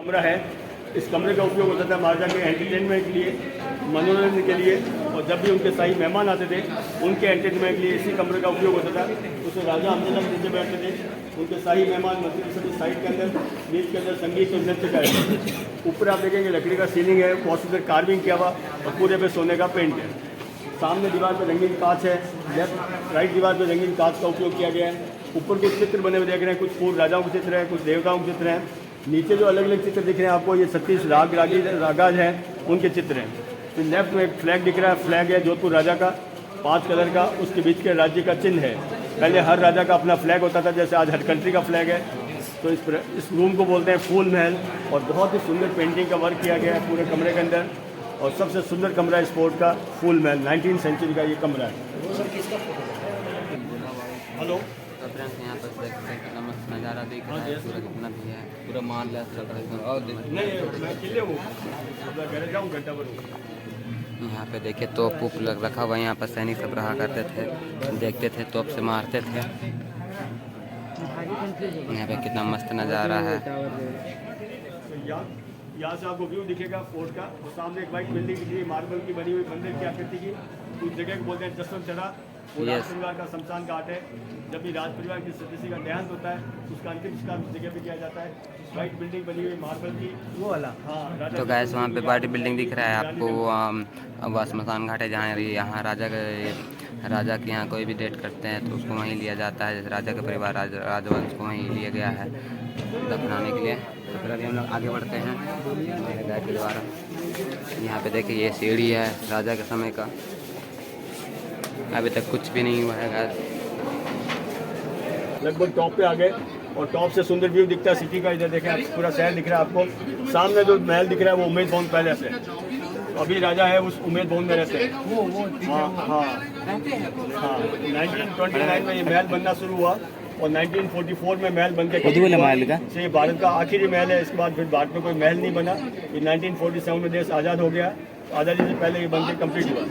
कमरा है। इस कमरे का उपयोग होता था महाराजा के एंटरटेनमेंट के लिए, मनोरंजन के लिए, और जब भी उनके शाही मेहमान आते थे उनके एंटरटेनमेंट के लिए इसी कमरे का उपयोग होता था। उसमें राजा हमने नीचे बैठते थे, उनके शाही मेहमान मंत्री सभी साइड के अंदर, बीच के अंदर संगीत और नृत्य का। ऊपर आप देखेंगे लकड़ी का सीलिंग है, बहुत सुंदर कार्विंग किया हुआ और पूरे पे सोने का पेंट है। सामने दीवार पर रंगीन कांच है, लेफ्ट राइट दीवार पर रंगीन कांच का उपयोग किया गया है। ऊपर कुछ चित्र बने हुए देख रहे हैं, कुछ पूर्व राजाओं के चित्र हैं, कुछ देवताओं के चित्र हैं। नीचे जो अलग अलग चित्र दिख रहे हैं आपको, ये 36 रागाज हैं, उनके चित्र हैं। फिर लेफ्ट में एक फ्लैग दिख रहा है, फ्लैग है जोधपुर राजा का 5 कलर का, उसके बीच के राज्य का चिन्ह है। पहले हर राजा का अपना फ्लैग होता था, जैसे आज हर कंट्री का फ्लैग है। तो इस रूम को बोलते हैं फूल महल, और बहुत ही सुंदर पेंटिंग का वर्क किया गया है पूरे कमरे के अंदर। और सबसे सुंदर कमरा इस फोर्ट का फूल महल, 19वीं सेंचुरी का ये कमरा है। हेलो, यहाँ पर देख सकते हैं कितना मस्त नज़ारा दिख रहा है, पूरा कितना भी है, पूरा माल लैस चल रहा है। और नहीं मैं किले हूँ, घर जाऊँ घंटा भर। यहाँ पे देखिए तोप उप लग रखा हुआ, यहाँ पर सैनिक सब रहा करते थे, देखते थे, तोप से मारते थे। यहाँ पे कितना मस्त नज़ारा है। यहाँ से आपको व्यू दिखेगा फोर्ट का, और सामने एक वाइट बिल्डिंग दिख रही है, मार्बल की बनी हुई मंदिर की आकृति की। उस जगह को बोलते हैं जसवंत चढ़ा, राज परिवार का शमशान घाट है। जब भी राज परिवार की सदस्य का देहांत होता है उसका अंतिम संस्कार उस जगह पे किया जाता है। वाइट बिल्डिंग बनी हुई मार्बल की, वो वाला। हाँ, तो गैस वहाँ पे बड़ी बिल्डिंग दिख रहा है आपको, वह शमशान घाट है जहाँ यहाँ राजा के यहाँ कोई भी डेट करते हैं तो उसको वहीं लिया जाता है। जैसे राजा का परिवार राजवंश को वहीं लिया गया है दफनाने के लिए। तो फिर अभी हम लोग आगे बढ़ते हैं मेरे गाइड के द्वारा। यहाँ पे देखिए ये सीढ़ी है राजा के समय का, अभी तक कुछ भी नहीं हुआ है गाइस। लगभग टॉप पे आ गए, और टॉप से सुंदर व्यू दिखता है सिटी का। इधर देखें आप, पूरा शहर दिख रहा है आपको। सामने जो महल दिख रहा है वो उमेद भवन पैलेस है। तो अभी राजा है उस उमेद भवन में रहते हैं। हाँ हाँ हाँ, 1929 में ये महल बनना शुरू हुआ, और 1944 में महल बनकर ये भारत का आखिरी महल है। इसके बाद फिर भारत में कोई महल नहीं बना। ये 1947 में देश आज़ाद हो गया, आज़ादी से पहले ये बनकर कंप्लीट हुआ।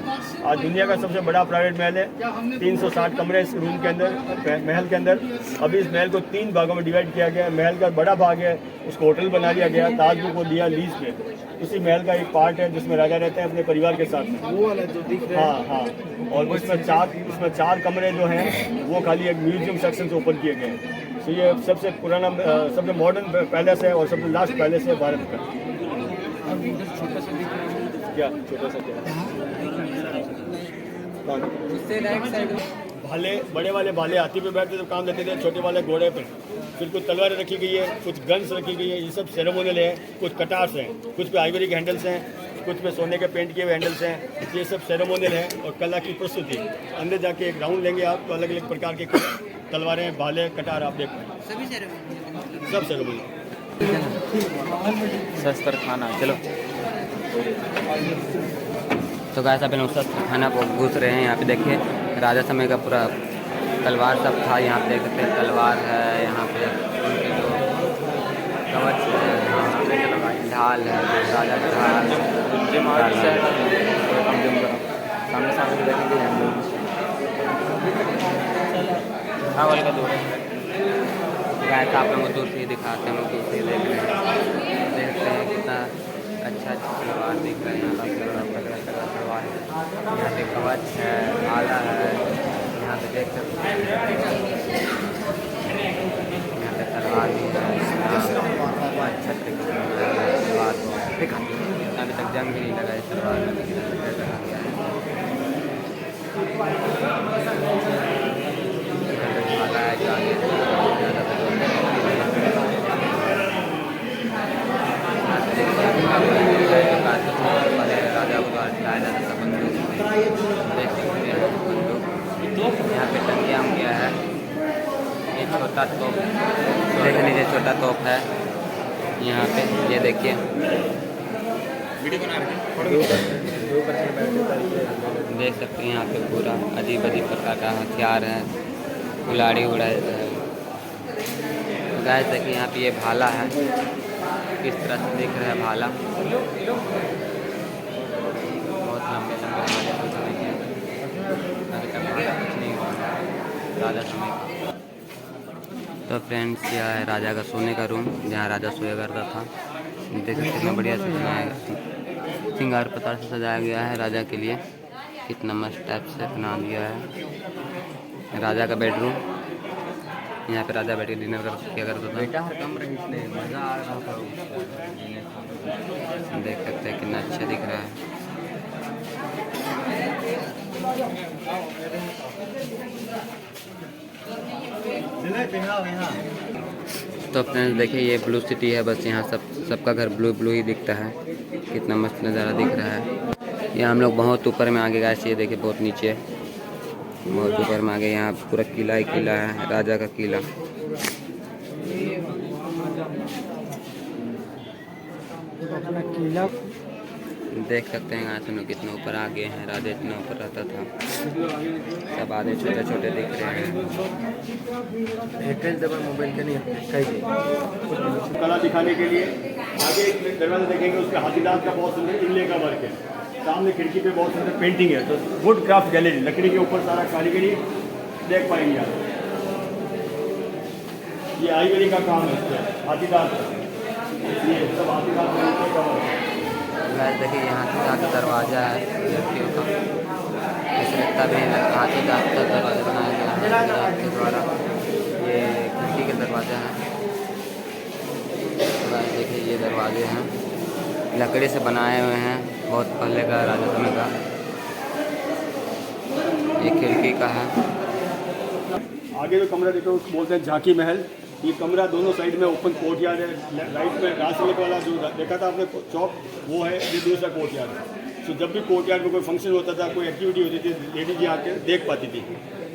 आज दुनिया का सबसे बड़ा प्राइवेट महल है, 360 कमरे इस रूम के अंदर, महल के अंदर। अभी इस महल को 3 भागों में डिवाइड किया गया है। महल का बड़ा भाग है, उसको होटल बना दिया गया, ताजमहल को दिया लीज पे। उसी महल का एक पार्ट है जिसमें राजा रहते हैं अपने परिवार के साथ। वो वाला जो दिख रहा है, हाँ हाँ। और उसमें 4 कमरे जो हैं वो खाली एक म्यूजियम सेक्शन से ओपन किए गए हैं। तो ये सबसे पुराना, सबसे मॉडर्न पैलेस है और सबसे लास्ट पैलेस है भारत का। क्या छोटा सा क्या भाले, बड़े वाले भाले हाथी पे बैठते तो काम लेते थे, छोटे वाले घोड़े पे। फिर कुछ तलवारें रखी गई है, कुछ गन्स रखी गई है। ये सब सेरेमोनियल है। कुछ कटार्स हैं, कुछ पे आइवरी के हैंडल्स हैं, कुछ पे सोने के पेंट किए हुए हैंडल्स हैं। ये सब सेरेमोनियल है और कला की प्रस्तुति। अंदर जाके एक राउंड लेंगे आप तो अलग अलग प्रकार के तलवारें, भाले, कटार आप देख पाएंगे, सब सेरेमोनियल। शस्त्र खाना, चलो। तो गाइस अभी लोग शस्त्र खाना को घुस रहे हैं। यहाँ पे देखिए राजा समय का पूरा तलवार सब था। यहाँ पे देख सकते हैं तलवार है, यहाँ पे उनके जो कवच है, यहाँ पे ढाल है, राजा का ढाल सामने सामने देखेंगे हम लोग। हाँ वाले का दूर है गाइस, आप लोगों को दूर से ही दिखाते हैं, दूर से देख रहे हैं, देखते हैं कितना अच्छा तलवार दिख रहा है। यहाँ पर तलवार है, यहाँ पे कवच है, आला है, यहाँ पे देख सकते हैं, यहाँ पे तलवार भी है। अच्छा तरीके से तलवार को अभी तक जंग भी नहीं लगा है तलवार में, राजा को लाया जाता था बंदूक। देख सकते हैं बंदूक यहाँ पे टंगिया गया है। ये छोटा तोप देख लीजिए, छोटा तोप है यहाँ पे, ये देखिए। देख सकते हैं यहाँ पे पूरा अजीब अजीब प्रकार का हथियार है, उलाड़ी उड़ाई है। गाइस देखिए यहाँ पे ये भाला है, किस तरह से दिख रहा है भाला। बहुत लंबे लंबे भाले हैं, अभी तक भाला कुछ नहीं हुआ राजा समय। तो फ्रेंड्स यह है राजा का सोने का रूम, जहाँ राजा सोया करता था। देख सकते कितना बढ़िया से बनाया श्रृंगार पतार से सजाया गया है राजा के लिए। कितना मस्त टाइप से बना दिया है। राजा का बेडरूम, यहाँ पे राजा बैठ के डिनर किया करता था। मजा आ रहा था। देख सकते हैं कितना अच्छा दिख रहा है। तो फ्रेंड्स देखिए ये ब्लू सिटी है, बस यहाँ सबका घर ब्लू ब्लू ही दिखता है। कितना मस्त नज़ारा दिख रहा है। यहाँ हम लोग बहुत ऊपर में आगे गए, ये देखिए बहुत नीचे, बहुत ऊपर में आगे। यहाँ पूरा किला ही किला है, राजा का किला। देख सकते हैं यहाँ से लोग कितना ऊपर आ गए हैं। राजा इतना ऊपर रहता था, सब आधे छोटे छोटे दिख रहे हैं। मोबाइल के नहीं कला दिखाने के लिए आगे एक दरवाजा देखेंगे, उसके हाथीदांत का बहुत सुंदर इनले का वर्क है। सामने खिड़की पे बहुत सुंदर पेंटिंग है। तो वुड क्राफ्ट गैलरी, लकड़ी के ऊपर सारा कारीगरी देख पाएंगे आप। ये आईवरी का काम है, इसमें हाथीदांत, ये सब हाथीदांत का वर्क है। देखिए यहाँ से जहाँ का दरवाज़ा है लड़कियों का, ऐसे लगता भी हाथी दांत का दरवाज़ा बनाया गया है के द्वारा। ये खिड़की का दरवाज़ा है। देखिए ये दरवाजे हैं, लकड़ी से बनाए हुए हैं, बहुत पहले का राजा समय का। ये खिड़की का है। आगे जो कमरा देखो उसको बोलते हैं झांकी महल। ये कमरा दोनों साइड में ओपन कोर्टयार्ड है। राइट में राजसमक वाला जो देखा था आपने चौक, वो है, ये दूसरा कोर्टयार्ड है। तो जब भी कोर्टयार्ड में कोई फंक्शन होता था, कोई एक्टिविटी होती थी, लेडीज यहाँ के देख पाती थी।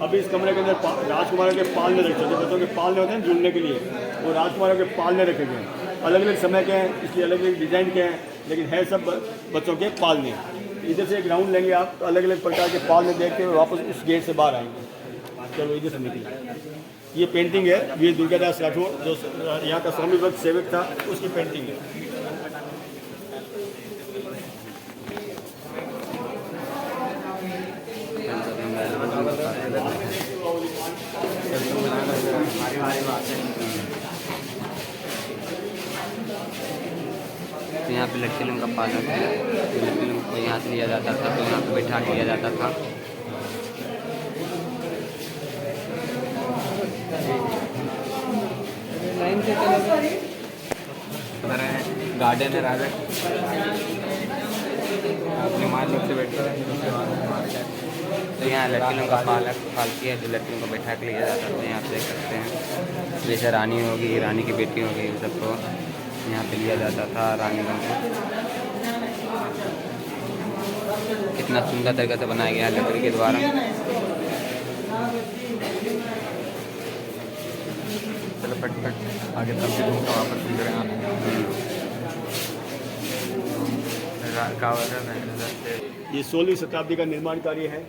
अभी इस कमरे के अंदर राजकुमारों के पालने रखे होते, बच्चों के पालने होते हैं जुड़ने के लिए, वो राजकुमारों के पालने रखे गए हैं। अलग अलग समय के हैं, इसलिए अलग अलग डिज़ाइन के हैं, लेकिन है सब बच्चों के पालने। इधर से एक राउंड लेंगे आप, तो अलग अलग प्रकार के पालने देख के वापस उस गेट से बाहर आएंगे। चलो इधर से निकले। ये पेंटिंग है वीर दुर्गादास राठौर, जो यहाँ का स्वामी भक्त सेवक था, उसकी पेंटिंग है। तो यहाँ पे लड़की लोगों का पालन है। लड़की लोगों को यहाँ से लिया जाता था, तो यहाँ पे बैठा लिया जाता था। गार्डन है राजा, अपने माल लोग से बैठते हैं। तो यहाँ लड़कियों का पालकी है, जो लड़कियों को बैठा के लिया जाता है। तो यहाँ पे देख सकते हैं, जैसे रानी होगी, रानी की बेटी होगी, सबको यहाँ पे लिया जाता था। रानी लोगों को कितना सुंदर तरीके से बनाया गया है लकड़ी के द्वारा। चलो फटफट आगे तब से वापस ये 16वीं शताब्दी का निर्माण कार्य है।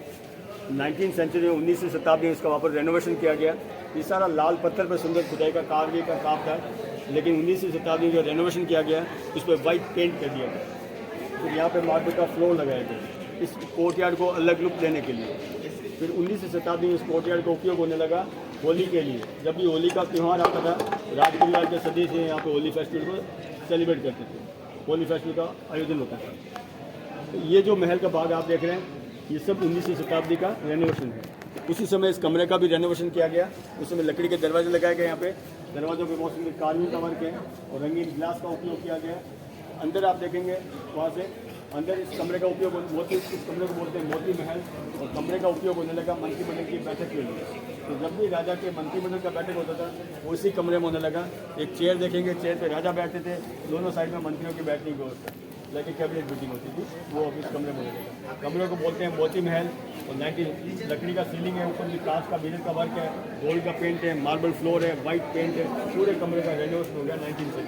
19वीं सेंचुरी में 19वीं शताब्दी में इसका वहाँ पर रेनोवेशन किया गया। ये सारा लाल पत्थर पर सुंदर खुदाई का कारीगरी का काम था, लेकिन 19वीं शताब्दी में जो रेनोवेशन किया गया उस पर वाइट पेंट कर दिया गया। फिर यहाँ पे मार्बल का फ्लोर लगाया गया इस कोर्टयार्ड को अलग लुक देने के लिए। फिर 19वीं शताब्दी में इस कोर्टयार्ड का उपयोग होने लगा होली के लिए। जब भी होली का त्यौहार आता था, राज परिवार के सदस्य यहाँ पे होली फेस्टिवल को सेलिब्रेट करते थे। होली फेस्टिवल का आयोजन होता था। तो ये जो महल का भाग आप देख रहे हैं, ये सब 19वीं शताब्दी का रेनोवेशन है। उसी समय इस कमरे का भी रेनोवेशन किया गया। उस समय लकड़ी के दरवाजे लगाए गए। यहाँ पे दरवाजों पे बहुत सुंदर कार्विंग का वर्क है और रंगीन ग्लास का उपयोग किया गया। अंदर आप देखेंगे, वहाँ से अंदर इस कमरे का उपयोग मोती, इस कमरे को बोलते हैं मोती महल। और कमरे का उपयोग होने लगा मंत्रिमंडल की बैठक के लिए। तो जब भी राजा के मंत्रिमंडल का बैठक होता था, वो इसी कमरे में होने लगा। एक चेयर देखेंगे, चेयर पे राजा बैठते थे, दोनों साइड में मंत्रियों की बैठने की व्यवस्था, लेकिन कैबिनेट मीटिंग होती थी, वो अभी इस कमरे में होने लगा। कमरे को बोलते हैं मोती महल। और 19 लकड़ी का सीलिंग है, ऊपर भी कांच का मिरर का वर्क है, गोल्ड का पेंट है, मार्बल फ्लोर है, वाइट पेंट है। पूरे कमरे का रेनोवेशन हो गया 19 से।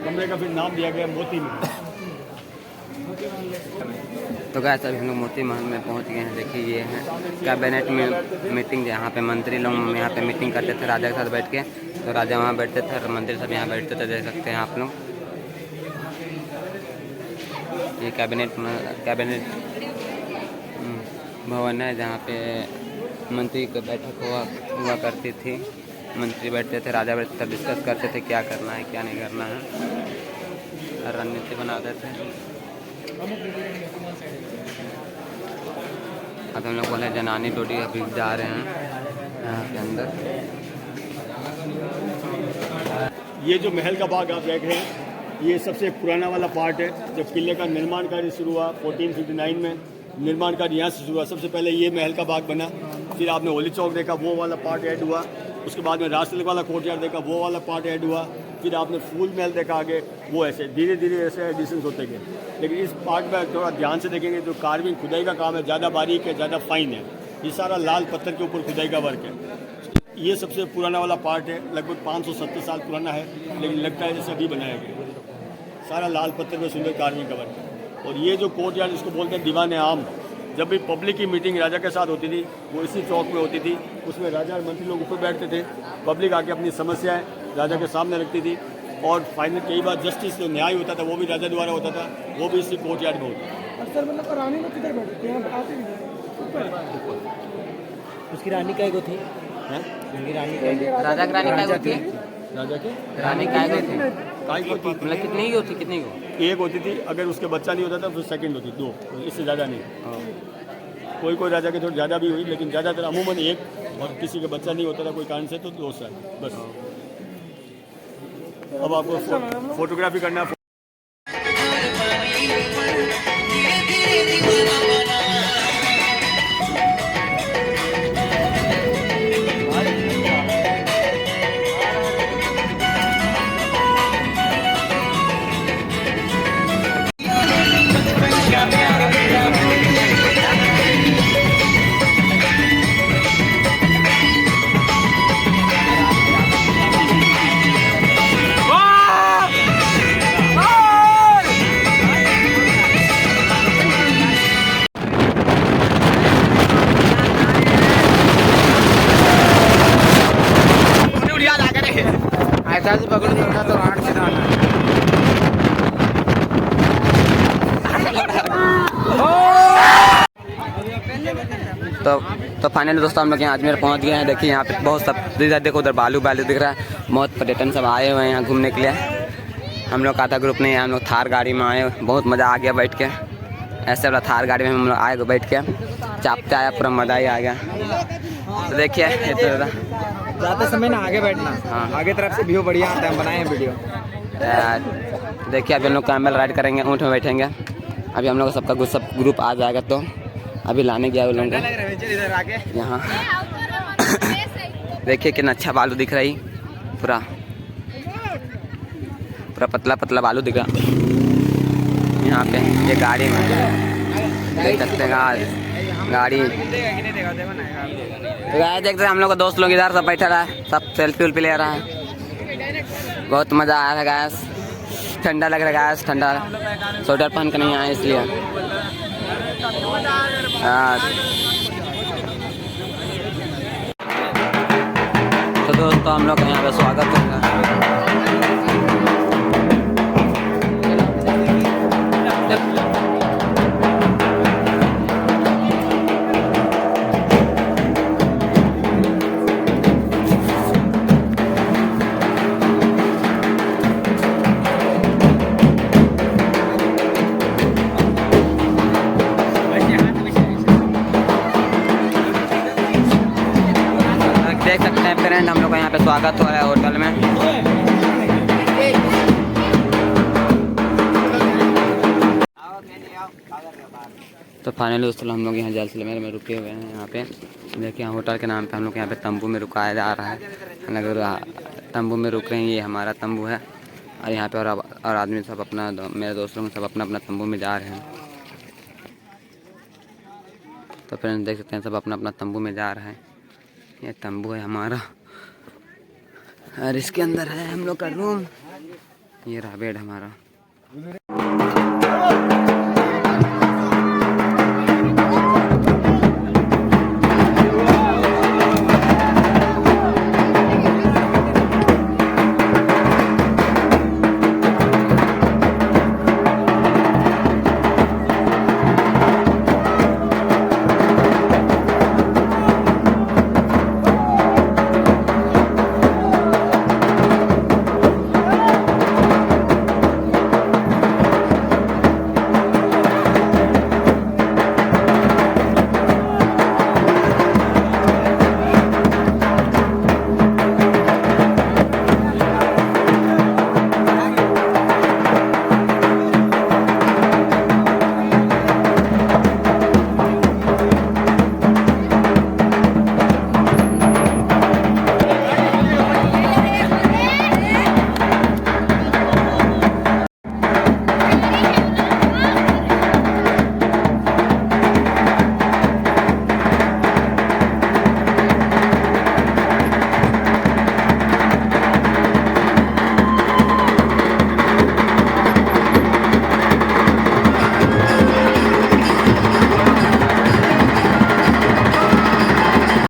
कमरे का फिर नाम दिया गया मोती महल। तो गाइस अभी हम लोग मोती महल में पहुंच गए हैं। देखिए ये है कैबिनेट में मीटिंग, जहाँ पे मंत्री लोग यहाँ पे मीटिंग करते थे राजा के साथ बैठ के। तो राजा वहाँ बैठते थे और मंत्री सब यहाँ बैठते थे, देख सकते हैं आप लोग। ये कैबिनेट भवन है, जहाँ पे मंत्री की बैठक हुआ करती थी। मंत्री बैठते थे, राजा बैठते थे, डिस्कस करते थे क्या करना है क्या नहीं करना है। रणनीति बनाते थे। अब हम लोग बोले जनानी डोडी अभी जा रहे हैं यहाँ के अंदर। ये जो महल का बाग आप देख रहे हैं, ये सबसे पुराना वाला पार्ट है। जब किले का निर्माण कार्य शुरू हुआ 1459 में, निर्माण कार्य यहाँ से शुरू हुआ। सबसे पहले ये महल का बाग बना, फिर आपने होली चौक देखा, वो वाला पार्ट ऐड हुआ। उसके बाद में राजतिलक वाला कोर्टयार्ड देखा, वो वाला पार्ट ऐड हुआ। फिर आपने फूल महल देखा आगे, वो ऐसे धीरे धीरे ऐसे एडिशंस होते गए। लेकिन इस पार्ट में थोड़ा ध्यान से देखेंगे तो कार्विंग खुदाई का काम है, ज़्यादा बारीक है, ज़्यादा फाइन है। ये सारा लाल पत्थर के ऊपर खुदाई का वर्क है। ये सबसे पुराना वाला पार्ट है, लगभग 570 साल पुराना है, लेकिन लगता है जैसे अभी बनाया गया। सारा लाल पत्थर में सुंदर कार्विंग का वर्क है। और ये जो कोर्टयार्ड इसको बोलते हैं दीवान आम, जब भी पब्लिक की मीटिंग राजा के साथ होती थी वो इसी चौक में होती थी। उसमें राजा और मंत्री लोग ऊपर बैठते थे, पब्लिक आके अपनी समस्याएं राजा के सामने रखती थी। और फाइनल कई बार जस्टिस जो न्याय होता था वो भी राजा द्वारा होता था, वो भी इसी कोर्टयार्ड में होता था। सर मतलब रानी लोग किधर बैठते हैं? आते नहीं। उसकी रानी काय को थी? हैं? उसकी रानी राजा की रानी काय होती है? राजा के रानी काय होती है? काय को थी? मतलब कितनी की होती, कितनी को? एक होती थी, अगर उसके बच्चा नहीं होता था फिर सेकंड होती, 2, इससे ज़्यादा नहीं। कोई कोई राजा के थोड़ी ज़्यादा भी हुई, लेकिन ज़्यादातर अमूमन एक, और किसी के बच्चा नहीं होता था कोई कारण से तो 2 साल बस। अब आपको फोटोग्राफी करना है। ऐसा से पकड़ करना तो 8 से डालना। तो फाइनली दोस्तों हम लोग यहाँ अजमेर पहुँच गए हैं। देखिए यहाँ पे बहुत सब देखो, उधर बालू दिख रहा है। बहुत पर्यटन सब आए हुए हैं यहाँ घूमने के लिए। हम लोग का था ग्रुप नहीं है, हम लोग थार गाड़ी में आए, बहुत मज़ा आ गया बैठ के। ऐसे वाला थार गाड़ी में हम लोग आए बैठ के, चापते आया, पूरा मज़ा ही आ गया। तो देखिए जाते समय ना आगे बैठना। हाँ, आगे तरफ से व्यू बढ़िया आता है, बनाए हैं वीडियो। देखिए अभी हम लोग कैमल राइड करेंगे, ऊँट में बैठेंगे। अभी हम लोग सबका सब ग्रुप आ जाएगा, तो अभी लाने गया वो लोग यहाँ। देखिए कितना अच्छा बालू दिख रहा है, पूरा पतला पतला बालू दिख रहा यहाँ पे। ये गाड़ी में देख सकते हैं गाड़ी। तो गाइस देखते हैं हम लोग का दोस्त लोग इधर सब बैठा रहा है, सब सेल्फी उल्फी ले रहा है। बहुत मज़ा आ रहा है गाइस, ठंडा लग रहा है गाइस, ठंडा स्वेटर पहन के नहीं आए इसलिए। तो दोस्तों हम लोग का यहाँ पे स्वागत होगा। देख सकते हैं फ्रेंड, हम लोग का यहाँ पे स्वागत हो रहा है होटल में। तो फाइनली दोस्तों हम लोग यहाँ जैसलमेर में रुके हुए हैं। यहाँ पे देखिए होटल के नाम पे हम लोग यहाँ पे तंबू में रुकाया जा रहा है। अगर तंबू में रुक रहे हैं, ये हमारा तंबू है। और यहाँ पे और आदमी सब अपना, मेरे दोस्त लोग सब अपना अपना तंबू में जा रहे हैं। तो फ्रेंड्स देख सकते हैं सब अपना अपना तंबू में जा रहा है। ये तंबू है हमारा, और इसके अंदर है हम लोग का रूम। ये रहा बेड हमारा।